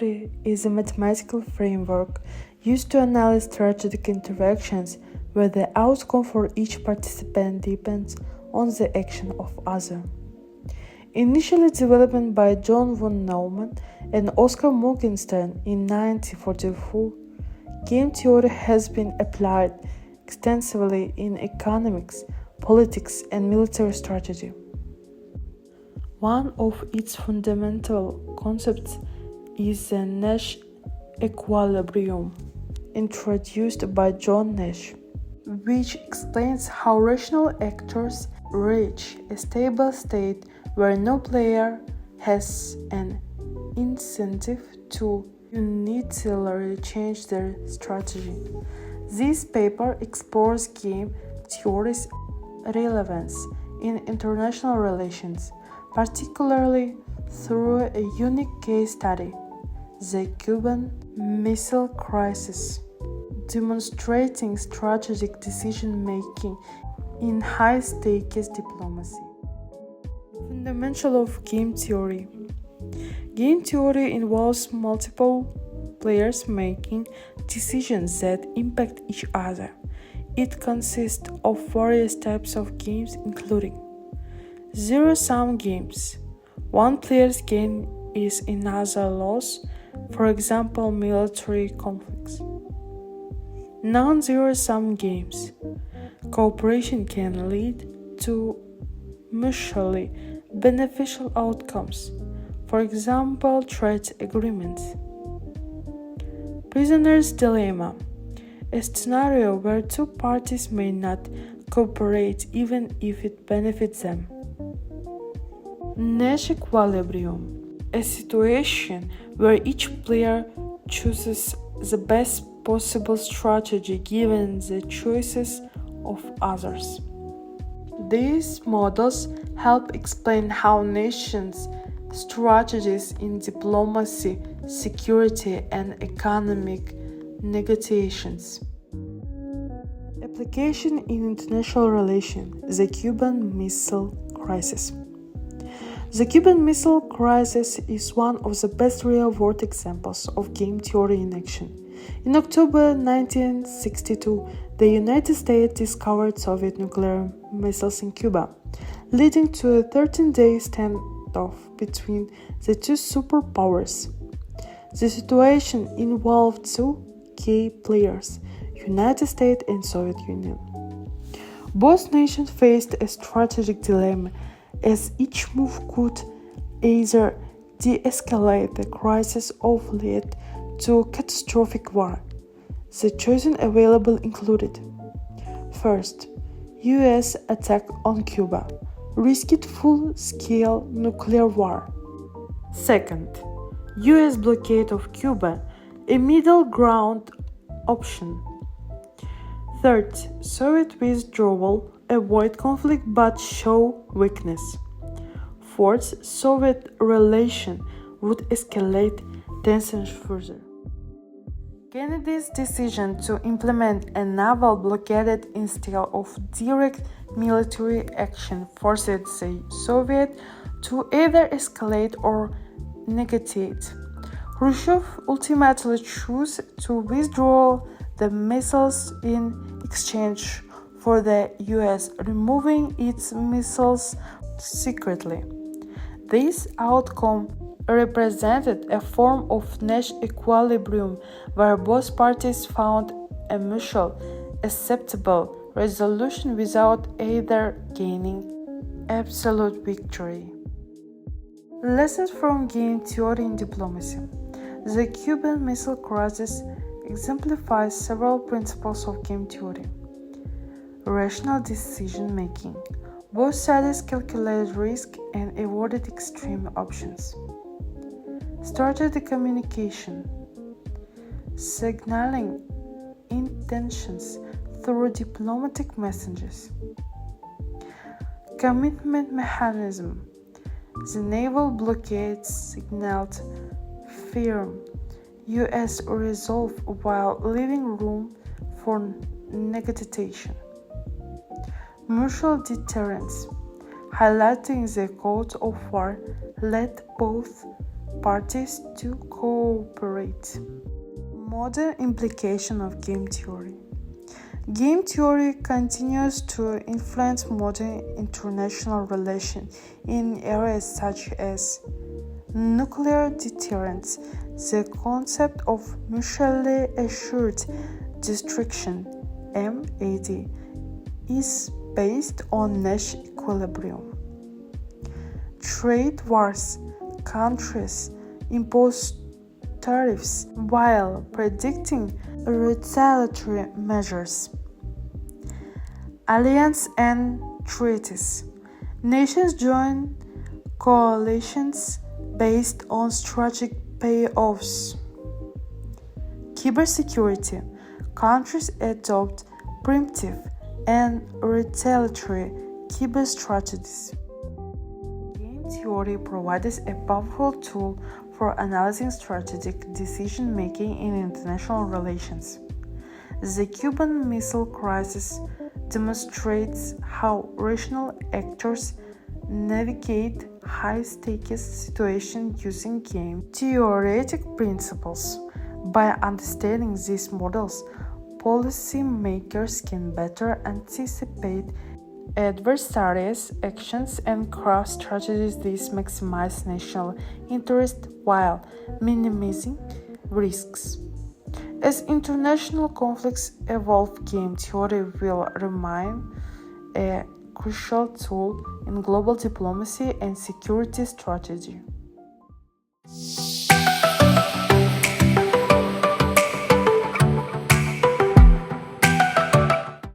theory is a mathematical framework used to analyze strategic interactions where the outcome for each participant depends on the action of others. Initially developed by John von Neumann and Oscar Morgenstern in 1944, game theory has been applied extensively in economics, politics, and military strategy. One of its fundamental concepts is the Nash equilibrium, introduced by John Nash, which explains how rational actors reach a stable state where no player has an incentive to unilaterally change their strategy. This paper explores game theory's relevance in international relations, particularly through a unique case study, the Cuban Missile Crisis, demonstrating strategic decision-making in high-stakes diplomacy. Fundamental of game theory. Game theory involves multiple players making decisions that impact each other. It consists of various types of games including zero-sum games. One player's gain is another loss, for example, military conflicts. Non-zero-sum games. Cooperation can lead to mutually beneficial outcomes, for example, trade agreements. Prisoner's dilemma. A scenario where two parties may not cooperate even if it benefits them. Nash equilibrium. A situation where each player chooses the best possible strategy given the choices of others. These models help explain how nations' strategies in diplomacy, security, and economic negotiations. Application in international relations: the Cuban Missile Crisis. The Cuban Missile Crisis is one of the best real-world examples of game theory in action. In October 1962, the United States discovered Soviet nuclear missiles in Cuba, leading to a 13-day standoff between the two superpowers. The situation involved two key players, United States and Soviet Union. Both nations faced a strategic dilemma, as each move could either de-escalate the crisis or lead to catastrophic war. The choices available included: first, U.S. attack on Cuba, risked full-scale nuclear war. Second, U.S. blockade of Cuba, a middle ground option. Third, Soviet withdrawal, avoid conflict but show weakness. Fourth, Soviet relation would escalate tensions further. Kennedy's decision to implement a naval blockade instead of direct military action forced the Soviets to either escalate or negotiate. Khrushchev ultimately chose to withdraw the missiles in exchange for the US removing its missiles secretly. This outcome represented a form of Nash equilibrium where both parties found a mutually acceptable resolution without either gaining absolute victory. Lessons from game theory in diplomacy. The Cuban Missile Crisis exemplifies several principles of game theory. Rational decision making. Both sides calculated risk and avoided extreme options. Strategic communication. Signaling intentions through diplomatic messages. Commitment mechanism. The naval blockade signaled firm U.S. resolve while leaving room for negotiation. Mutual deterrence, highlighting the code of war led both parties to cooperate. Modern implication of game theory. Game theory continues to influence modern international relations in areas such as nuclear deterrence. The concept of mutually assured destruction (MAD) is based on Nash equilibrium. Trade wars. Countries impose tariffs while predicting retaliatory measures. Alliance and treaties. Nations join coalitions based on strategic payoffs. Cybersecurity. Countries adopt preemptive and retaliatory cyber strategies. Game theory provides a powerful tool for analyzing strategic decision-making in international relations. The Cuban Missile Crisis demonstrates how rational actors navigate high-stakes situations using game theoretic principles. By understanding these models, policymakers can better anticipate adversaries' actions and craft strategies that maximize national interest while minimizing risks. As international conflicts evolve, game theory will remain a crucial tool in global diplomacy and security strategy.